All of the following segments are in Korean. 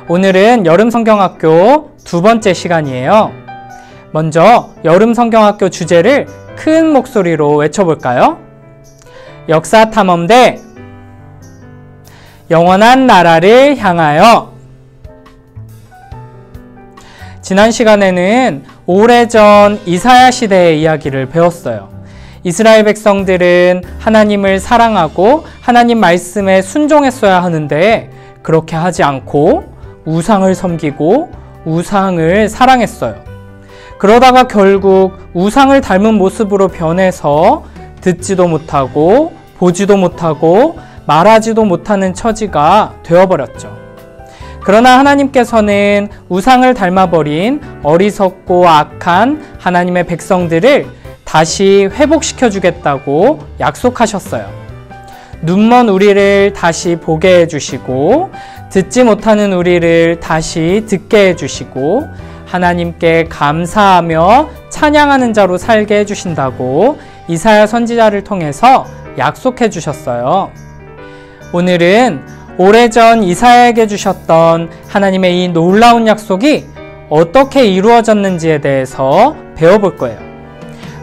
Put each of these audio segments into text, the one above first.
오늘은 여름성경학교 두 번째 시간이에요. 먼저 여름성경학교 주제를 큰 목소리로 외쳐볼까요? 역사탐험대 영원한 나라를 향하여. 지난 시간에는 오래전 이사야 시대의 이야기를 배웠어요. 이스라엘 백성들은 하나님을 사랑하고 하나님 말씀에 순종했어야 하는데 그렇게 하지 않고 우상을 섬기고 우상을 사랑했어요. 그러다가 결국 우상을 닮은 모습으로 변해서 듣지도 못하고 보지도 못하고 말하지도 못하는 처지가 되어버렸죠. 그러나 하나님께서는 우상을 닮아버린 어리석고 악한 하나님의 백성들을 다시 회복시켜 주겠다고 약속하셨어요. 눈먼 우리를 다시 보게 해주시고 듣지 못하는 우리를 다시 듣게 해주시고 하나님께 감사하며 찬양하는 자로 살게 해주신다고 이사야 선지자를 통해서 약속해 주셨어요. 오늘은 오래전 이사야에게 주셨던 하나님의 이 놀라운 약속이 어떻게 이루어졌는지에 대해서 배워볼 거예요.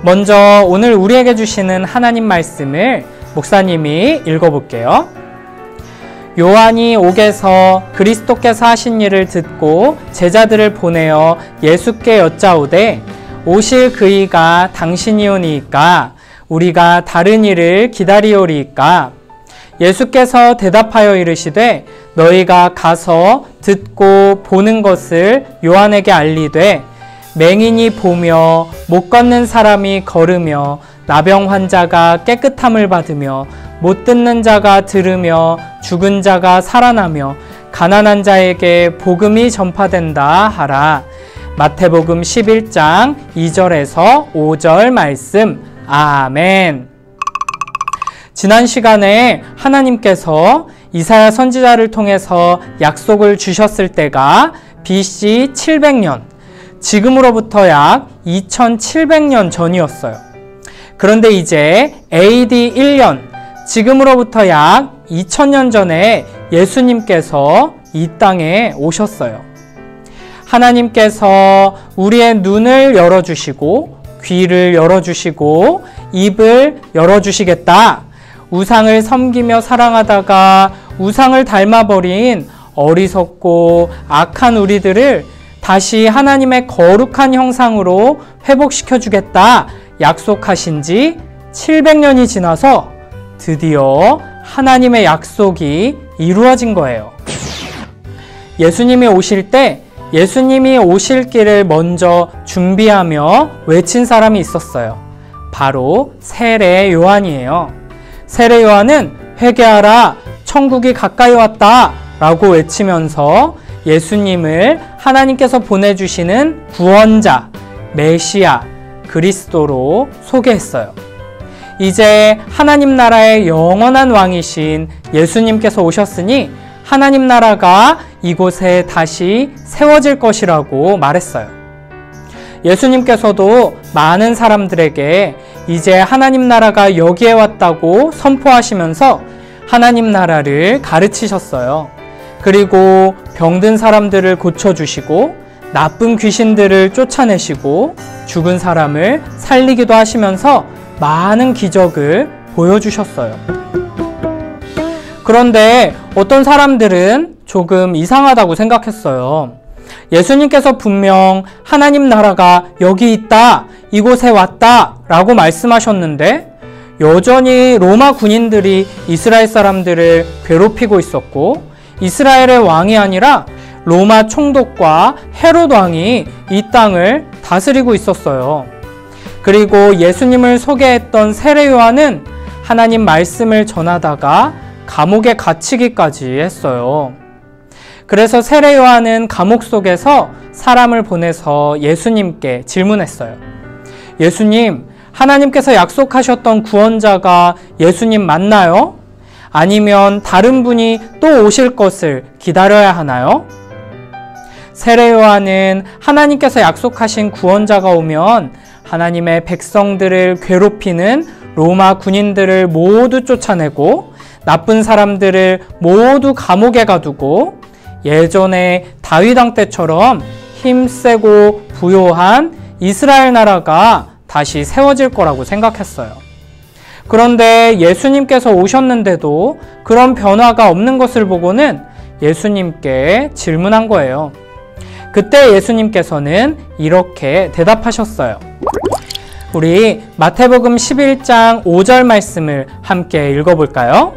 먼저 오늘 우리에게 주시는 하나님 말씀을 목사님이 읽어볼게요. 요한이 옥에서 그리스도께서 하신 일을 듣고 제자들을 보내어 예수께 여짜오되 오실 그이가 당신이오니이까 우리가 다른 이를 기다리오리이까. 예수께서 대답하여 이르시되 너희가 가서 듣고 보는 것을 요한에게 알리되 맹인이 보며 못 걷는 사람이 걸으며 나병 환자가 깨끗함을 받으며 못 듣는 자가 들으며 죽은 자가 살아나며 가난한 자에게 복음이 전파된다 하라. 마태복음 11장 2절에서 5절 말씀. 아멘. 지난 시간에 하나님께서 이사야 선지자를 통해서 약속을 주셨을 때가 BC 700년, 지금으로부터 약 2700년 전이었어요. 그런데 이제 AD 1년, 지금으로부터 약 2000년 전에 예수님께서 이 땅에 오셨어요. 하나님께서 우리의 눈을 열어주시고 귀를 열어주시고 입을 열어주시겠다. 우상을 섬기며 사랑하다가 우상을 닮아버린 어리석고 악한 우리들을 다시 하나님의 거룩한 형상으로 회복시켜주겠다 약속하신 지 700년이 지나서 드디어 하나님의 약속이 이루어진 거예요. 예수님이 오실 때 예수님이 오실 길을 먼저 준비하며 외친 사람이 있었어요. 바로 세례 요한이에요. 세례 요한은 회개하라, 천국이 가까이 왔다 라고 외치면서 예수님을 하나님께서 보내주시는 구원자, 메시아, 그리스도로 소개했어요. 이제 하나님 나라의 영원한 왕이신 예수님께서 오셨으니 하나님 나라가 이곳에 다시 세워질 것이라고 말했어요. 예수님께서도 많은 사람들에게 이제 하나님 나라가 여기에 왔다고 선포하시면서 하나님 나라를 가르치셨어요. 그리고 병든 사람들을 고쳐주시고 나쁜 귀신들을 쫓아내시고 죽은 사람을 살리기도 하시면서 많은 기적을 보여주셨어요. 그런데 어떤 사람들은 조금 이상하다고 생각했어요. 예수님께서 분명 하나님 나라가 여기 있다, 이곳에 왔다 라고 말씀하셨는데 여전히 로마 군인들이 이스라엘 사람들을 괴롭히고 있었고 이스라엘의 왕이 아니라 로마 총독과 헤롯 왕이 이 땅을 다스리고 있었어요. 그리고 예수님을 소개했던 세례 요한은 하나님 말씀을 전하다가 감옥에 갇히기까지 했어요. 그래서 세례 요한은 감옥 속에서 사람을 보내서 예수님께 질문했어요. 예수님, 하나님께서 약속하셨던 구원자가 예수님 맞나요? 아니면 다른 분이 또 오실 것을 기다려야 하나요? 세례 요한은 하나님께서 약속하신 구원자가 오면 하나님의 백성들을 괴롭히는 로마 군인들을 모두 쫓아내고 나쁜 사람들을 모두 감옥에 가두고 예전에 다윗 왕 때처럼 힘세고 부요한 이스라엘 나라가 다시 세워질 거라고 생각했어요. 그런데 예수님께서 오셨는데도 그런 변화가 없는 것을 보고는 예수님께 질문한 거예요. 그때 예수님께서는 이렇게 대답하셨어요. 우리 마태복음 11장 5절 말씀을 함께 읽어볼까요?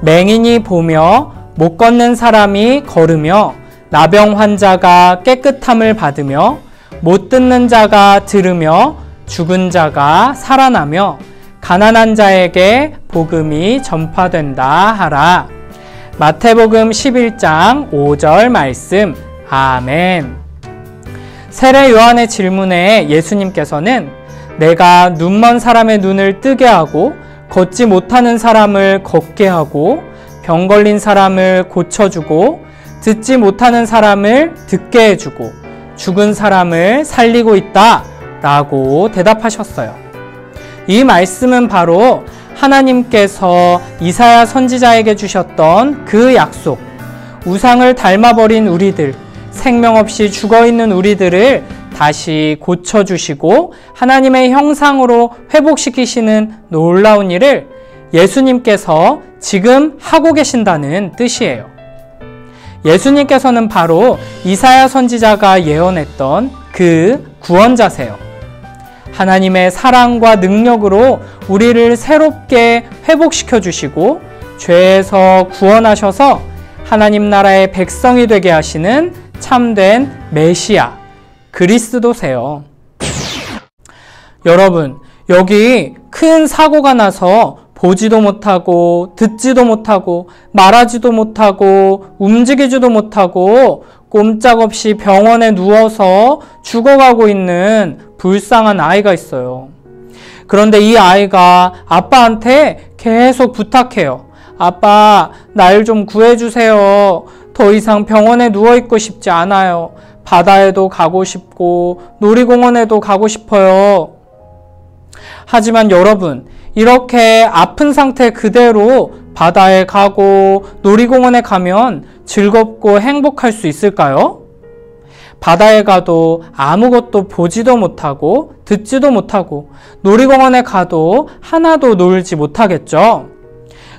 맹인이 보며 못 걷는 사람이 걸으며 나병 환자가 깨끗함을 받으며 못 듣는 자가 들으며 죽은 자가 살아나며 가난한 자에게 복음이 전파된다 하라. 마태복음 11장 5절 말씀. 아멘. 세례 요한의 질문에 예수님께서는 내가 눈먼 사람의 눈을 뜨게 하고 걷지 못하는 사람을 걷게 하고 병 걸린 사람을 고쳐주고 듣지 못하는 사람을 듣게 해주고 죽은 사람을 살리고 있다 라고 대답하셨어요. 이 말씀은 바로 하나님께서 이사야 선지자에게 주셨던 그 약속, 우상을 닮아버린 우리들, 생명 없이 죽어있는 우리들을 다시 고쳐주시고 하나님의 형상으로 회복시키시는 놀라운 일을 예수님께서 지금 하고 계신다는 뜻이에요. 예수님께서는 바로 이사야 선지자가 예언했던 그 구원자세요. 하나님의 사랑과 능력으로 우리를 새롭게 회복시켜 주시고 죄에서 구원하셔서 하나님 나라의 백성이 되게 하시는 참된 메시아, 그리스도세요. 여러분, 여기 큰 사고가 나서 보지도 못하고 듣지도 못하고 말하지도 못하고 움직이지도 못하고 꼼짝없이 병원에 누워서 죽어가고 있는 불쌍한 아이가 있어요. 그런데 이 아이가 아빠한테 계속 부탁해요. 아빠, 날 좀 구해주세요. 더 이상 병원에 누워있고 싶지 않아요. 바다에도 가고 싶고 놀이공원에도 가고 싶어요. 하지만 여러분, 이렇게 아픈 상태 그대로 바다에 가고 놀이공원에 가면 즐겁고 행복할 수 있을까요? 바다에 가도 아무것도 보지도 못하고 듣지도 못하고 놀이공원에 가도 하나도 놀지 못하겠죠?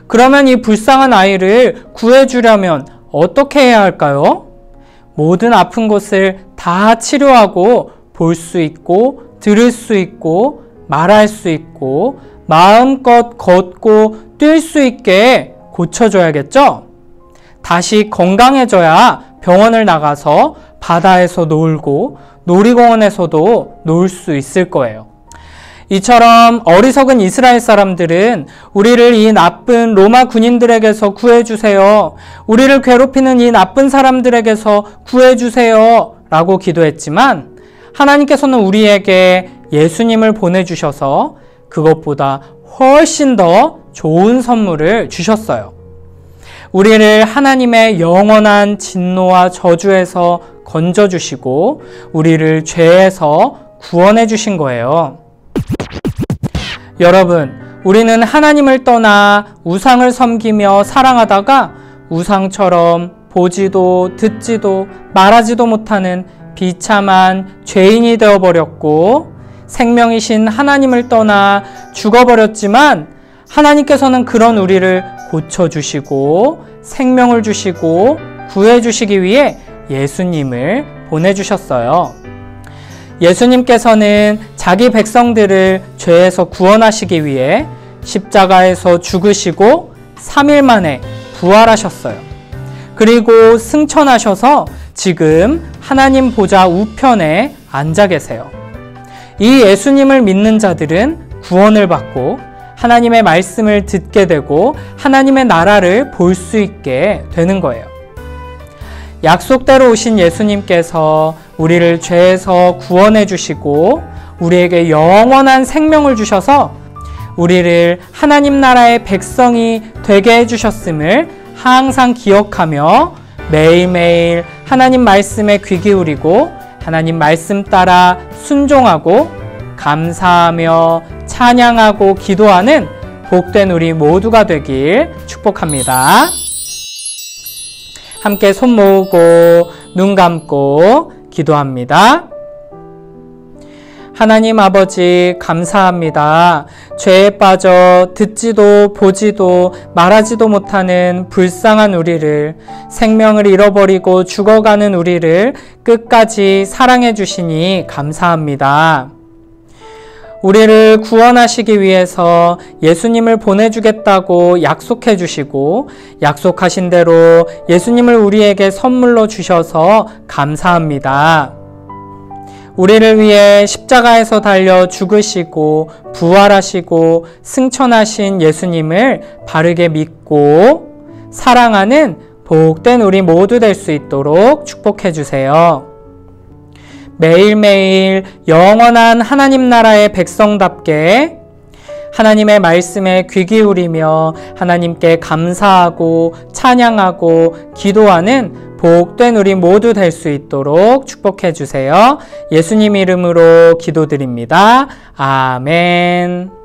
그러면 이 불쌍한 아이를 구해주려면 어떻게 해야 할까요? 모든 아픈 곳을 다 치료하고 볼 수 있고 들을 수 있고 말할 수 있고 마음껏 걷고 뛸 수 있게 고쳐줘야겠죠? 다시 건강해져야 병원을 나가서 바다에서 놀고 놀이공원에서도 놀 수 있을 거예요. 이처럼 어리석은 이스라엘 사람들은 우리를 이 나쁜 로마 군인들에게서 구해주세요. 우리를 괴롭히는 이 나쁜 사람들에게서 구해주세요. 라고 기도했지만 하나님께서는 우리에게 예수님을 보내주셔서 그것보다 훨씬 더 좋은 선물을 주셨어요. 우리를 하나님의 영원한 진노와 저주에서 건져주시고 우리를 죄에서 구원해 주신 거예요. 여러분, 우리는 하나님을 떠나 우상을 섬기며 사랑하다가 우상처럼 보지도 듣지도 말하지도 못하는 비참한 죄인이 되어버렸고 생명이신 하나님을 떠나 죽어버렸지만 하나님께서는 그런 우리를 고쳐주시고 생명을 주시고 구해주시기 위해 예수님을 보내주셨어요. 예수님께서는 자기 백성들을 죄에서 구원하시기 위해 십자가에서 죽으시고 3일 만에 부활하셨어요. 그리고 승천하셔서 지금 하나님 보좌 우편에 앉아 계세요. 이 예수님을 믿는 자들은 구원을 받고 하나님의 말씀을 듣게 되고 하나님의 나라를 볼 수 있게 되는 거예요. 약속대로 오신 예수님께서 우리를 죄에서 구원해 주시고 우리에게 영원한 생명을 주셔서 우리를 하나님 나라의 백성이 되게 해주셨음을 항상 기억하며 매일매일 하나님 말씀에 귀 기울이고 하나님 말씀 따라 순종하고 감사하며 찬양하고 기도하는 복된 우리 모두가 되길 축복합니다. 함께 손 모으고 눈 감고 기도합니다. 하나님 아버지 감사합니다. 죄에 빠져 듣지도 보지도 말하지도 못하는 불쌍한 우리를, 생명을 잃어버리고 죽어가는 우리를 끝까지 사랑해 주시니 감사합니다. 우리를 구원하시기 위해서 예수님을 보내주겠다고 약속해 주시고 약속하신 대로 예수님을 우리에게 선물로 주셔서 감사합니다. 우리를 위해 십자가에서 달려 죽으시고 부활하시고 승천하신 예수님을 바르게 믿고 사랑하는 복된 우리 모두 될 수 있도록 축복해 주세요. 매일매일 영원한 하나님 나라의 백성답게 하나님의 말씀에 귀 기울이며 하나님께 감사하고 찬양하고 기도하는 복된 우리 모두 될 수 있도록 축복해 주세요. 예수님 이름으로 기도드립니다. 아멘.